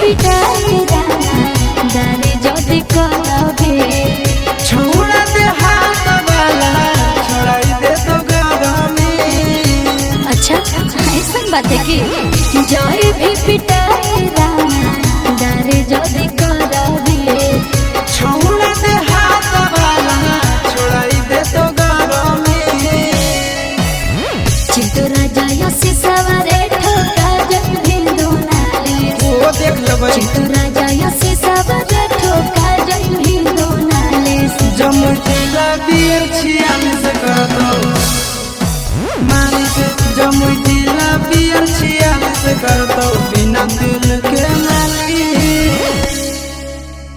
पिटाई राना दारे जदी करबे छोड़ा दे हाथ वाला छोड़ाई दे तो गरमी। अच्छा ऐसा बात है कि जय भी पिटाई राना दारे जदी करबे छोड़ा दे हाथ वाला छोड़ाई दे तो गरमी। चित्तू राजा यसी सवारे ठोका जब हिंदू नाले वो देख लेबै चित्तू राजा यसी सवारे ठोका जब हिंदू नाले जम जिला बियर 46 कर दो मालिक जम जिला बियर 46 कर दो बिना दिल के मालिक।